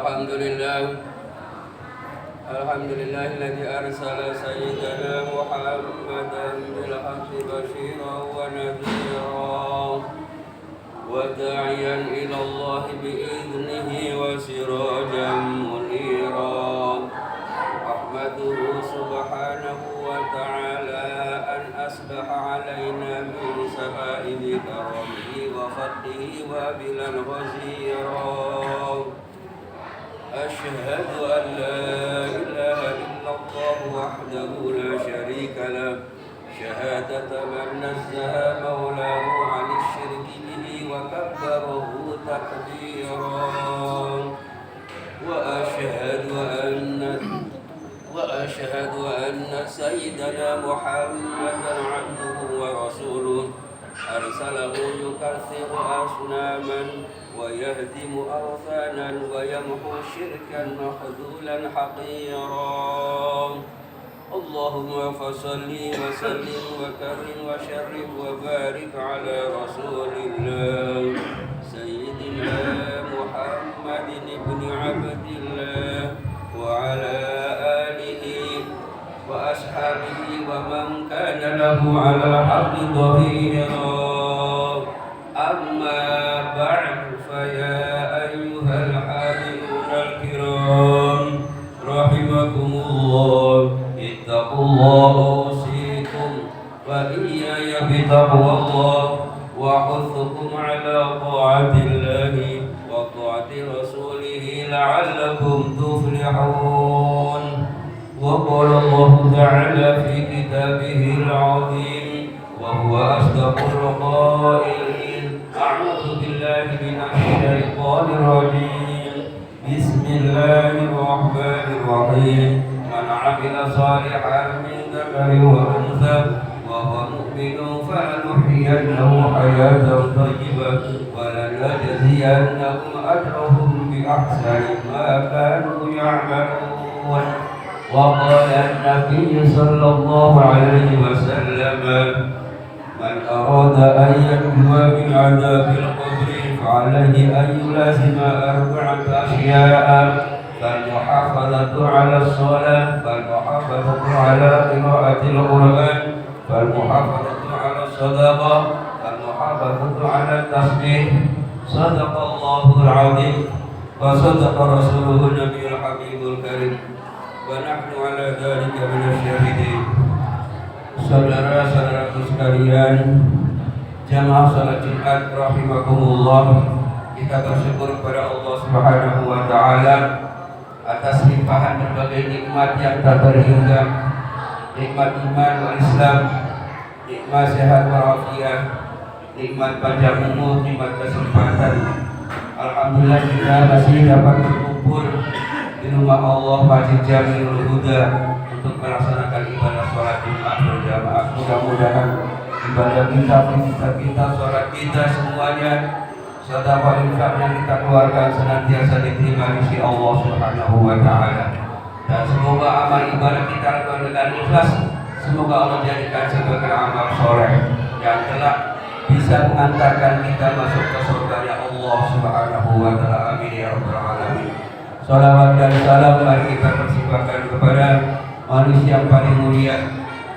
Alhamdulillahilladzi arsala sayyidana Muhammadan bil haqqi basyiran wa nadhiran wa da'iyan ila Allah bi idnihi wa sirajan munira. Ahmaduhu subhanahu wa ta'ala an asbaha alaina min saba'ibi karamihi wa fadlihi wa bilan ghazira. Asyhadu an la ilaha illallah wahdahu la syarika lah syahadata man nazzaha maulahu 'anil syirki bihi wa kabbarahu takbiran wa asyhadu anna sayyidana Muhammadan 'abduhu wa rasuluh arsalahu yukatsiru asnaman wa yahdimu awthanan wa yamhu syirkan makhdulan haqiran. Allahumma fasalli wa sallim wa karim wa syarif wa barik ala rasulillah sayyidina Muhammadin ibni abdillah wa ala alihi wa ashabihi wa man kana lahu ala haqqi dhahira. Amma ba'd, faya ayyuhal hadirunal kiram rahimakumullah, ittaqullaha usikum wa iyaya bitaqwallah wa huthukum ala ta'atillahi wa ta'ati rasulihi la'allakum tuflihun. Wa qala Allah ta'ala fi kitabihil 'azim wa huwa asdaqul qailin. A'udzu billahi minasy syaithanir rajim. Bismillahirrahmanirrahim. Man 'amila shalihan min dzakarin wa untha wa huwa mu'minun falanuhyiyannahu hayatan thayyibatan wa lanajziyannahum ajrahum bi ahsani ma kanu ya'malun. Wa qala an-nabiy sallallahu alaihi wasallam man arada an yanjuwa min 'adzabil qabri fa'alayhi an yulazima arba'ata asya'a fal-muhafazatu 'ala as-shalah fal-muhafazatu 'ala qira'atil Qur'an fal-muhafazatu 'ala as-sadaqah fal-muhafazatu 'ala at-tasbih. Shadaqallahul 'azim wa sadaqa rasuluhun nabiyul habibul karim wa nahnu 'ala dzalika minasy syahidin. Saudara-saudaraku sekalian, jamaah salat Jumat rahimakumullah, kita bersyukur kepada Allah Subhanahu wa taala atas limpahan berbagai nikmat yang tak terhingga, nikmat iman wal Islam, nikmat sehat walafiat, nikmat panjang umur, nikmat kesempatan. Alhamdulillah kita masih dapat berkumpul di rumah Allah Masjid Jamiul Huda untuk melaksanakan ibadah sholat Jumat berjamaah. Mudah-mudahan ibadah kita, sholat kita semuanya, sedekah infak yang kita keluarkan senantiasa diterima di sisi Allah Subhanahu wa taala. Dan semoga amal ibadah kita lakukan dengan ikhlas. Semoga Allah jadikan sebagai amal soleh yang telah bisa mengantarkan kita masuk ke surga Allah Subhanahu wa taala. Amin ya rabbal alamin. Salawat dan salam mari kita persembahkan kepada manusia yang paling mulia,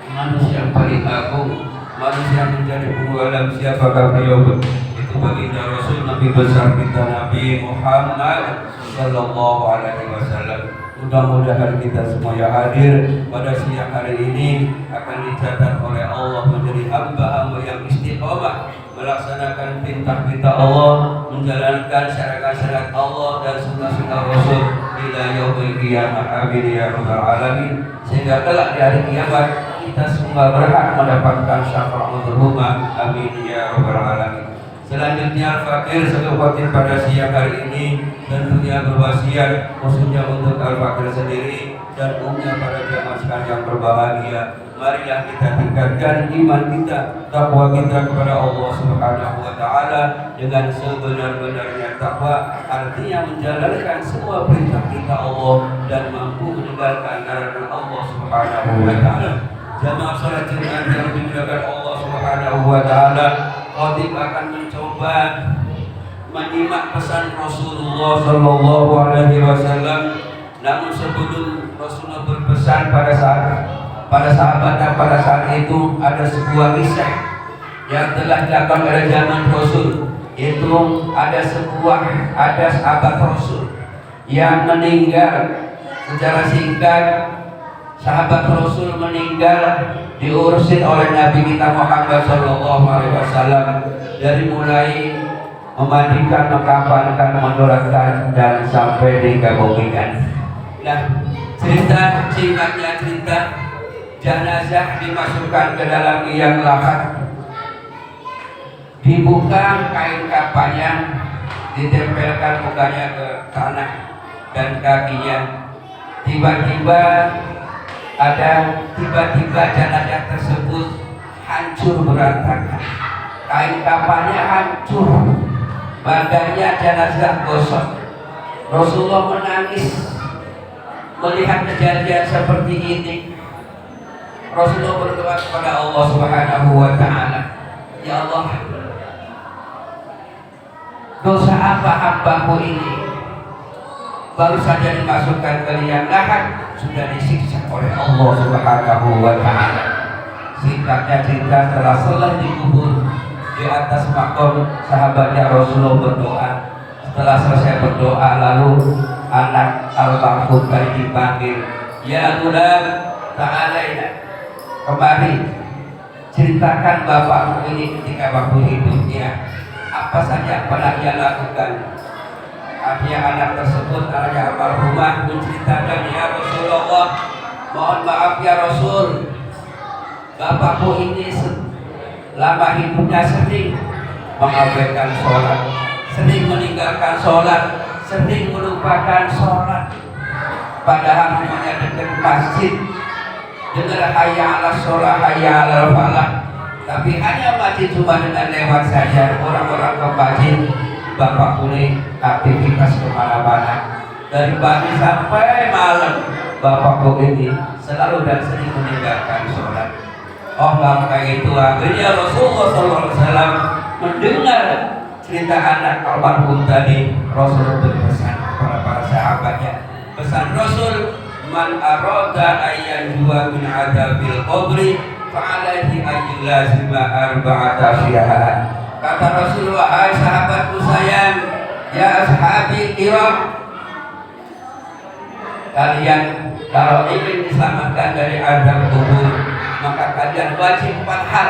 manusia yang paling agung, manusia yang menjadi penggalang siapakah beliau, itu baginda Rasul Nabi besar kita Nabi Muhammad sallallahu alaihi wasallam. Mudah-mudahan kita semua yang hadir pada siang hari ini akan dicatat oleh Allah menjadi hamba-hamba yang istiqomah melaksanakan perintah-perintah Allah, menjalankan syariat-syariat Allah dan sunnah-sunnah Rasul ila yaumil qiyamah. Amin ya rabbal alamin. Sehingga kelak di hari kiamat kita semua berhak mendapatkan syafa'atul umma. Amin ya rabbal alamin. Selanjutnya Al-Fakir sebagai khotib pada siang hari ini tentunya berwasiat khususnya untuk Al-Fakir sendiri dan umumnya para jamaah sekalian yang berbahagia. Marilah kita tingkatkan iman kita, takwa kita kepada Allah Subhanahu wa taala dengan sebenar-benarnya takwa, artinya menjalankan semua perintah kita Allah dan mampu meninggalkan larangan Allah Subhanahu wa taala. Jamaah salat Jumat yang dimuliakan Allah Subhanahu wa taala, khatib akan mencoba menyimak pesan Rasulullah Sallallahu Alaihi Wasallam. Namun sebelum Rasulullah berpesan pada sahabat dan pada saat itu ada sebuah kisah yang telah dilakukan pada zaman Rasul, yaitu ada sahabat Rasul yang meninggal secara singkat. Sahabat Rasul meninggal diurusin oleh Nabi kita Muhammad Sallallahu Alaihi Wasallam, dari mulai memandikan, mengkafankan, mendorakan dan sampai dikebumikan. Nah, singkatnya cerita, jenazah dimasukkan ke dalam liang lahat, dibuka kain kafannya, ditempelkan mukanya ke tanah dan kakinya. Tiba-tiba jenazah tersebut hancur berantakan, kain kafannya hancur, badannya jenazah gosong. Rasulullah menangis melihat kejadian seperti ini. Rasulullah berdoa kepada Allah Subhanahu wa Ta'ala, ya Allah, dosa apa hambaku ini baru saja dimasukkan ke liang lahat sudah disiksa oleh Allah Subhanahu wa Ta'ala. Singkatnya cerita, setelah selesai dikubur di atas makom, sahabatnya Rasulullah berdoa. Setelah selesai berdoa, lalu anak almarhum tadi dipanggil, ya gulam, ta'alaina, kemari, ceritakan bapakmu ini ketika waktu hidupnya apa saja pernah ia lakukan. Akhirnya anak tersebut, anaknya almarhumah, menceritakan, ya Rasulullah, mohon maaf ya Rasul, bapakku ini lama hidupnya sering mengabaikan sholat, sering meninggalkan sholat, sering melupakan sholat. Padahal rumahnya dekat masjid, dengar hayya ala sholat, hayya ala falah, tapi hanya masjid cuma dengan lewat saja. Orang-orang ke masjid, bapak ini aktivitas kemana-mana, dari pagi sampai malam. Bapakku ini selalu dan sering meninggalkan sholat. Oh, maka itu akhirnya Rasulullah SAW mendengar cerita anak almarhum tadi. Rasul berpesan kepada para sahabatnya, pesan Rasul, man arada ayyajwa min adabil qabri fa'alaihi ayyulazima arba'ata syihadat. Kata Rasulullah, hai sahabatku sayang, ya ashabi kiram, kalian kalau ingin diselamatkan dari azab kubur, maka kalian wajib 4 hal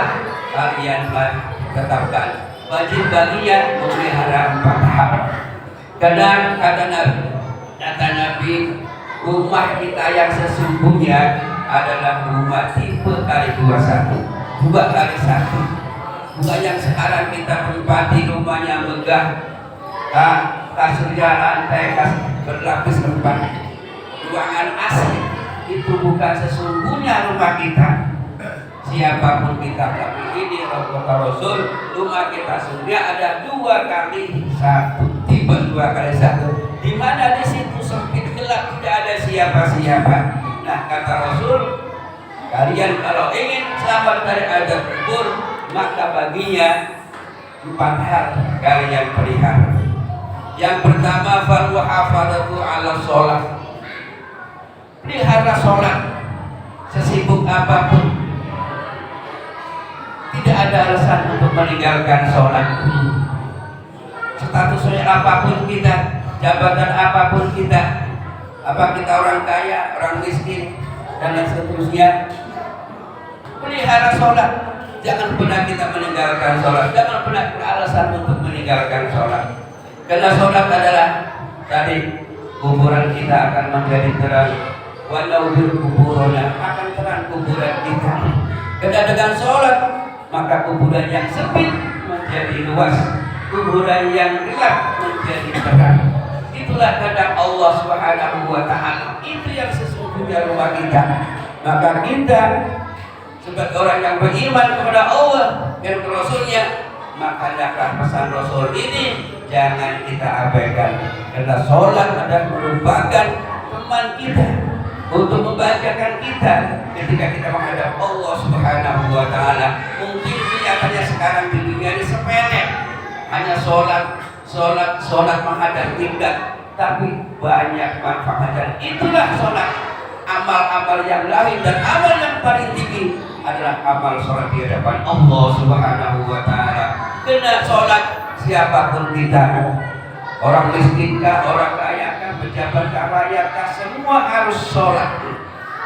kalian tetapkan. Wajib kalian memelihara 4 hal. Kadang kata Nabi, rumah kita yang sesungguhnya adalah rumah tipe kali 21, 2 kali 1. Bukan yang sekarang kita tempati rumahnya megah, kasurnya lantai berlapis tempat, ruangan asli. Itu bukan sesungguhnya rumah kita. Siapapun kita, tapi ini kata Rasul, rumah kita sesungguhnya ada 2 kali 1, tipe 2 kali 1, di mana di situ sempit gelap, tidak ada siapa-siapa. Nah, kata Rasul, kalian kalau ingin selamat dari azab kubur, maka baginya 4 hal kalian pelihara. Yang pertama, fal hafadatu ala sholat, pelihara sholat sesibuk apapun. Tidak ada alasan untuk meninggalkan sholat. Statusnya apapun kita, jabatan apapun kita, apa kita orang kaya, orang miskin, dan lain seterusnya, pelihara sholat. Jangan pernah kita meninggalkan sholat. Jangan pernah beralasan untuk meninggalkan sholat. Karena sholat adalah tadi, kuburan kita akan menjadi terang. Walau kuburannya akan terang kuburan kita. Karena dengan sholat, maka kuburan yang sempit menjadi luas, kuburan yang gelap menjadi terang. Itulah kehendak Allah Subhanahu wa Ta'ala. Itu yang sesungguhnya rumah kita. Maka kita sebagai orang yang beriman kepada Allah dan Rasulnya, maka hendaklah pesan Rasul ini jangan kita abaikan. Karena sholat adalah merupakan teman kita untuk membahagiakan kita ketika kita menghadap Allah Subhanahu wa Ta'ala. Mungkin kelihatannya sekarang di dunia ini sepele, hanya sholat Sholat menghadap kiblat, tapi banyak manfaatnya. Itulah sholat. Amal-amal yang lain dan amal yang paling tinggi adalah amal sholat di hadapan Allah Subhanahu wa Ta'ala. Kena sholat siapapun kita, orang miskin kah, orang kaya kah, pejabat kah, rakyat kah, semua harus sholat.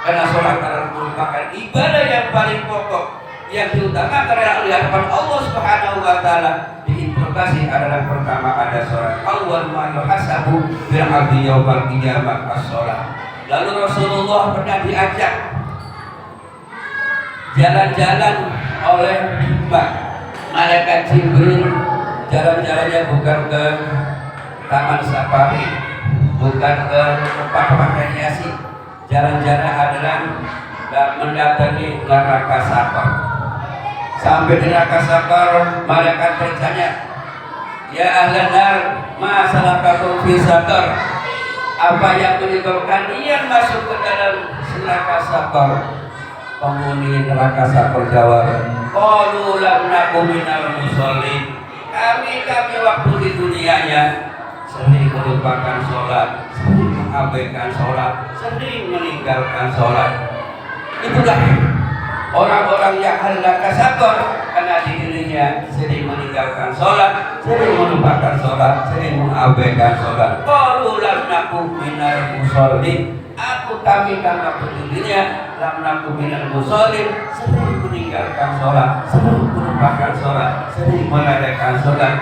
Karena sholat adalah merupakan ibadah yang paling pokok yang diutamakan oleh hadapan Allah Subhanahu wa Ta'ala. Diinterogasi adalah pertama ada sholat. Awwal ma yuhasabu bil 'abdi yaumil qiyamah as-sholat. Lalu Rasulullah pernah diajak jalan-jalan oleh malaikat Jibril. Jalan-jalannya bukan ke taman safari, bukan ke tempat-tempat rekreasi. Jalan-jalan adalah mendatangi neraka Sakor. Sampai di neraka Sakor, malaikat bertanya, "Ya ahlan nar, ma salakakum fi Sakor?" Apa yang menyebabkan dia masuk ke dalam neraka Sakor? Penghuni neraka Sakor jawab, qalu lam nakum minal musallin. Kami waktu di dunianya sering melupakan sholat, sering mengabaikan sholat, sering meninggalkan sholat. Itulah orang-orang yang neraka Sakor, karena di dirinya sering meninggalkan sholat, sering melupakan sholat, sering mengabaikan sholat. Qalu lam nakum minal musallin. Kami waktu di dirinya lam nakum minal musallin, sering meninggalkan sholat, sering melupakan sholat, sering mengabaikan sholat.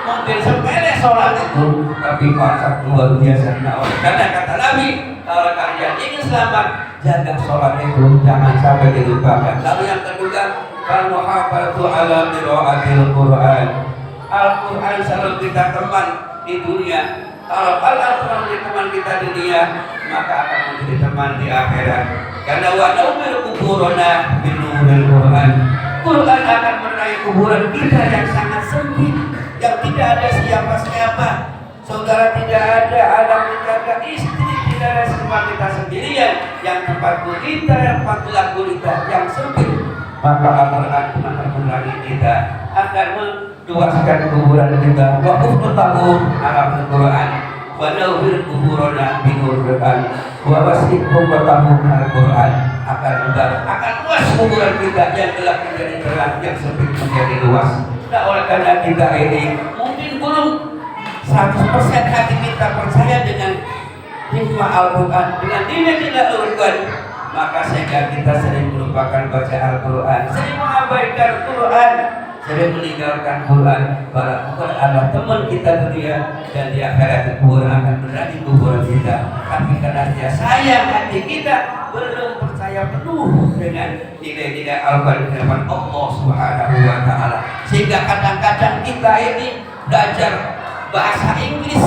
Mungkin sepele sholat itu, tapi konsep luar biasa. Karena kata Nabi, kalau kalian ingin selamat, jaga sholat itu, jangan sampai dilupakan. Lalu yang kedua, al-muhafadzatu ala qiraatil Qur'an. Al-Quran selalu kita teman di dunia. Kalau Al-Quran menjadi teman kita di dunia, maka akan menjadi teman di akhirat. Karena wa nawwir kuburana bi nuril Quran. Quran akan menerangi kuburan kita yang sangat sempit, yang tidak ada siapa-siapa. Saudara tidak ada, anak tidak ada, istri tidak ada, semua kita sendirian. Yang tempat kita, yang tempat lagu kita, yang sempit. Maka Al-Quran akan menerangi kita, akan menduaskan kuburan kita. Wa uftahu ala Al-Quran, wa nawwir kuburana bi nuril Quran, wa wasiqhum Al-Quran. Akan luas kuburan kita yang gelap menjadi terang, yang sempit menjadi luas. Nah, oleh karena kita ini mungkin belum 100% hati kita percaya dengan hikmah Al-Quran, dengan nilai-nilai Al-Quran, maka sehingga kita sering melupakan baca Al-Quran, sering mengabaikan Quran, sering meninggalkan Quran. Para Quran adalah teman kita dunia, dan di akhirat kuburan akan berada kuburan kita. Tapi karena dia sayang, hati kita belum percaya penuh dengan nilai-nilai Al-Quran di hadapan Allah Subhanahu wa Ta'ala, sehingga kadang-kadang kita ini belajar bahasa Inggris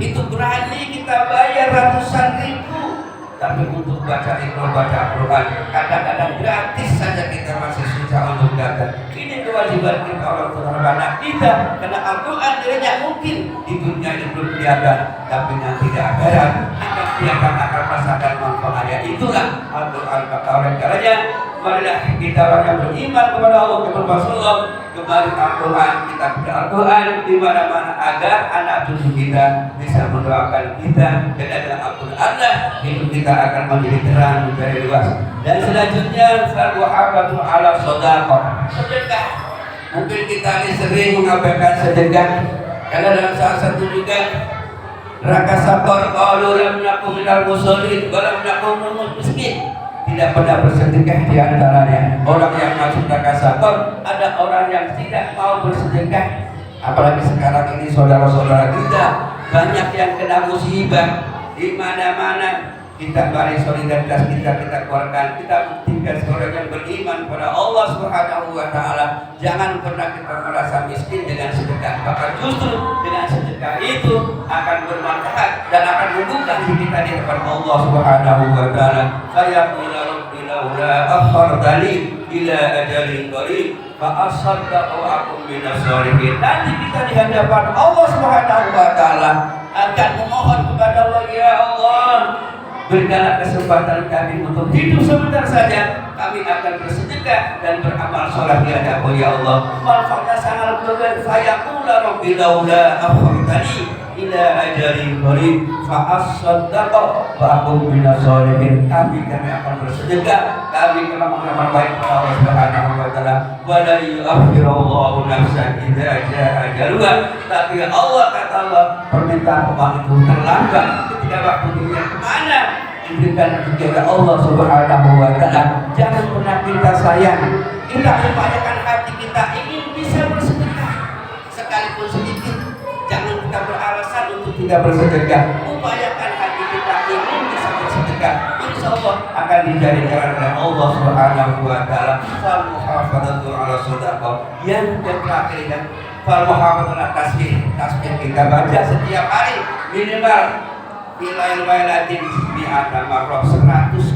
itu berani kita bayar ratusan ribu, tapi untuk baca Al-Quran kadang-kadang gratis saja kita masih susah untuk datang. Ini kewajiban kita orang tua anak kita, karena Al-Quran dirinya mungkin di dunia ini belum kelihatan, tapi nanti di akhirat akan kelihatan, akan merasakan manfaatnya. Itulah Al-Quran. Kata oleh karanya, marilah kita orang yang beriman kepada Allah, kepada Rasulullah, kembali Al-Quran, kita baca Al-Quran di mana-mana agar anak cucu kita bisa mendoakan kita dengan Al-Quran lah, hidup kita akan menjadi terang, menjadi luas. Dan selanjutnya, al-muhafadzatu ala shadaqah, sedekah. Mungkin kita ini sering mengabaikan sedekah, karena dalam salah satu juga neraka Sakor, qalu lam nakum minal musallin wa lam nakum minal miskin. Tidak pernah bersedekah di antaranya. Orang yang masuk neraka Sakor, ada orang yang tidak mau bersedekah. Apalagi sekarang ini saudara-saudara kita banyak yang kena musibah di mana-mana. Kita beri solidaritas kita keluarkan, kita buktikan seorang yang beriman pada Allah Subhanahu wa Ta'ala. Jangan pernah kita merasa miskin dengan sedekah, bahkan justru dengan sedekah itu akan bermanfaat dan akan membuka kita di depan Allah Subhanahu wa Ta'ala. Saya rabbi laula akhartani ila ajalin qarib fa asaddaqu akum minas sholihin. Nanti kita di hadapan Allah Subhanahu wa Ta'ala akan memohon kepada Allah, ya Allah, berikanlah kesempatan kami untuk hidup sebentar saja, kami akan bersedekah bersedekah dan beramal saleh di hadapan ya Allah. Manfaatnya sangat luar biasa. Fayaqula rabbi laula akhartani ila ajalin qarib fa asaddaqa wa akun minas sholihin. Kami akan bersedekah, kami akan mengamal baik kepada Allah Subhanahu wa taala. Wa la yu'akhirullahu nafsan idza jaa ajaluha. Tapi Allah kata Allah, permintaan umat itu terlambat ketika waktunya kemana diberikan kepada Allah Subhanahu wa taala. Jangan pernah kita sayang, kita upayakan hati kita ingin bisa bersedekah sekalipun sedikit. Jangan kita beralasan untuk tidak bersedekah. Upayakan hati kita ingin bisa bersedekah. Insya Allah akan dijadikan oleh Allah Subhanahu wa taala. Fal muhafadzatu ala shadaqah. Yang terakhir dan fal muhafadzatu ala tasbih. Tasbih kita baca setiap hari minimal Ilail wailatin bi'ata marrah 100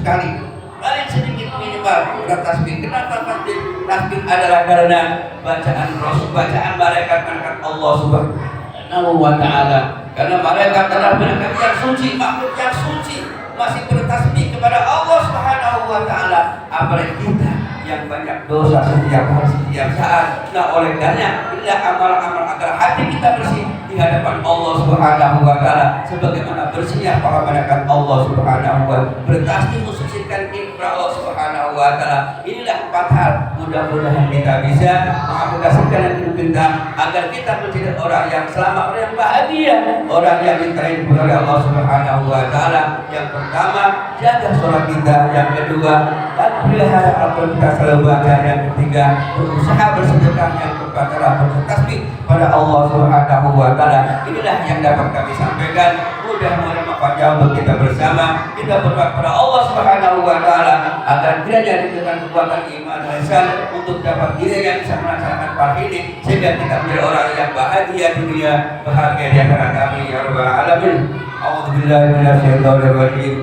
kali. Paling sedikit minimal kita tasbih. Kenapa tasbih? Tasbih adalah karena bacaan Rasul, bacaan malaikat Allah Subhanahu wa taala. Karena malaikat adalah malaikat yang suci, makhluk yang suci, masih bertasbih kepada Allah Subhanahu wa taala. Apalagi kita yang banyak dosa setiap hari, setiap saat. Nah, oleh karena inilah amal-amal agar hati kita bersih di hadapan Allah Subhanahu wa taala, sebagaimana bersihnya para malaikat Allah Subhanahu wa taala bertasbih mensucikan kepada Allah Subhanahu wa taala. Inilah 4 hal, mudah-mudahan kita bisa mengaplikasikan hidup kita agar kita menjadi orang yang selamat, orang yang bahagia, orang yang diterima oleh Allah Subhanahu wa taala. Yang pertama, jaga sholat kita. Yang kedua, pelihara Al-Qur'an kita selalu baca. Yang ketiga, berusaha bersedekah. Yang keempat adalah bertasbih pada Allah Subhanahu wa taala. Inilah yang dapat kami sampaikan. Mudah-mudahan manfaatnya untuk kita bersama. Kita berdoa kepada Allah Subhanahu wa taala agar kiranya diberikan kekuatan iman dan lisan untuk dapat kiranya bisa melaksanakan hal ini sehingga kita menjadi orang yang bahagia di dunia, bahagia di akhirat. Amin ya rabbal alamin. A'udzubillahi minasyaitonir rajim.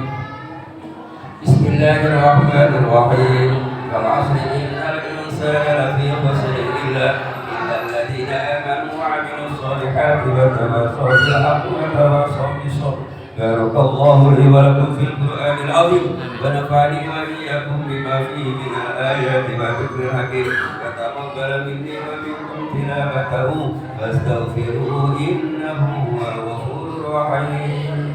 Bismillahirrahmanirrahim. Wal 'asri innal insana lafi khusr illa alladziina aamanu wa 'amilus shalihaati wa tawassaw bil haqqi wa tawassaw bis sabr. Barakallahu li wa lakum fil Qur'anil 'azim wa nafa'ani wa iyyakum bima fihi minal ayati wa dzikril hakim. Taqabbal minni wa minkum tilawatahu fastaghfiruhu innahu huwal ghafurur rahim.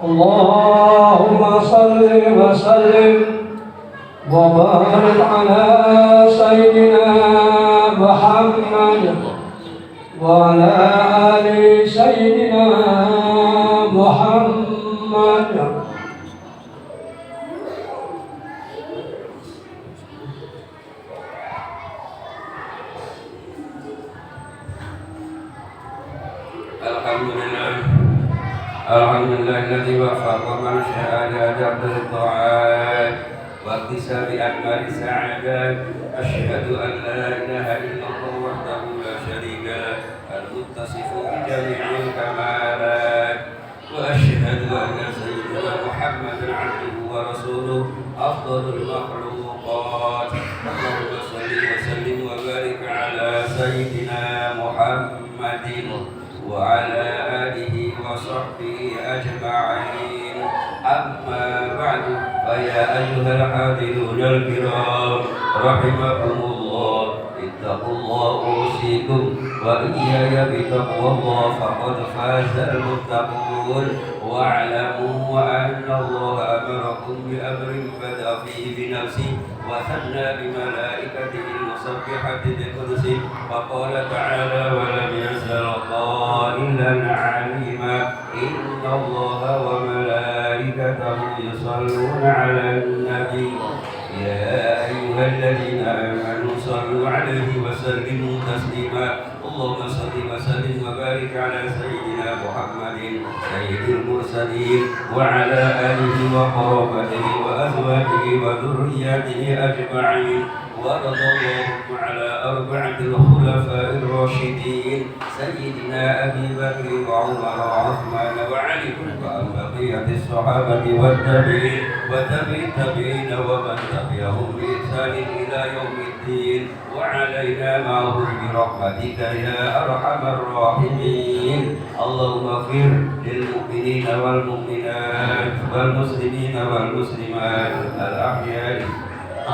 Allahumma salli wa sallim wa barik ala sayyidina Muhammad wa ala ali sayyidina Muhammad. Alhamdulillahilladzi wafaqa man syaa ila jabri ta'at wa iktisabi akmali sa'adat. Asyhadu an la ilaha illallah wahdahu la syarika lah al-muttasifu bi jami'il kamalat wa asyhadu anna sayyidina Muhammadan 'abduhu wa rasuluhu afdhalul makhluqat. Allahumma shalli wa sallim wa barik ala sayyidina Muhammadin wa ala alihi wa sahbihi ajma'in. Amma ba'du, fa ya ayyuhal hadiruna al-kiram rahimakumullah, ittaqullaha usikum wa iyaya bitaqwallah faqad fazal muttaqun. Wa'lamu anna Allah amarakum bi amrin bada'a fihi bi nafsihi wa thanna bi malaikatihi al-musabbihati bi qudsihi wa qala ta'ala wa lam yazal qailan 'alima inna Allah wa malaikatahu yusalluna 'alan nabi ya ayyuhalladzina amanu sallu 'alaihi wa sallimu taslima. Allahumma salli wa sallim wa barik ala sayyidina Muhammadin sayyidil mursalin wa ala alihi wa qarabatihi wa azwajihi wa dhurriyyatihi ajma'in. Wa radallahu ala arba'atil khulafa'ir rasyidin sayyidina Abi Bakr wa Umar wa Uthman wa Ali wa baqiyatis sahabati wat tabi'in وتابعين ومن تبعهم بإحسان إلى يوم الدين وعلينا معهم برحمتك يا أرحم الراحمين. اللهم اغفر للمؤمنين والمؤمنات والمسلمين والمسلمات الأحياء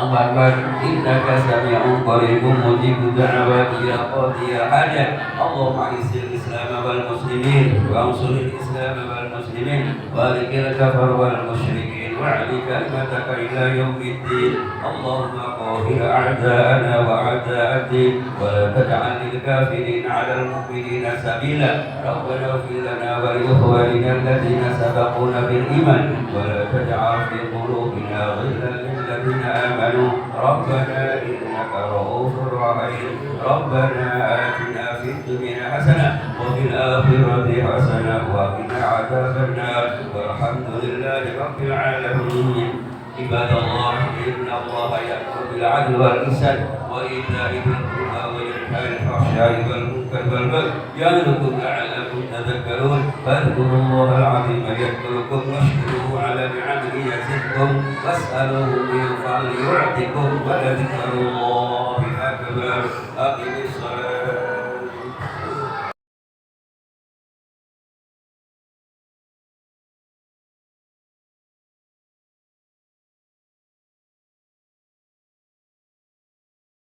أمامك إنك سميع قريب مجيب الدعوات يا قاضي الحاجات. اللهم أعز الإسلام والمسلمين وانصر الإسلام والمسلمين وأهلك الكفر والمشركين واعل كلمتك إلى يوم الدين. اللهم قاهر أعداءنا وأعداء الدين ولا تجعل للكافرين على المؤمنين سبيلا. ربنا اغفر لنا ولإخواننا الذين سبقونا بالإيمان ولا تجعل في قلوبنا غلا للذين آمنوا ربنا إنك رؤوف رحيم. ربنا آتنا في الدنيا حسنة وفي الآخرة حسنة وقنا عذاب النار والحمد لله رب العالمين. عباد الله إن الله يأمر بالعدل والإحسان وإيتاء ذي القربى وينهى عن الفحشاء والمنكر والبغي يعظكم لعلكم تذكرون. فاذكروا الله العظيم يذكركم واشكروه على نعمه يزدكم واسألوه من فضله يعطكم ولذكر الله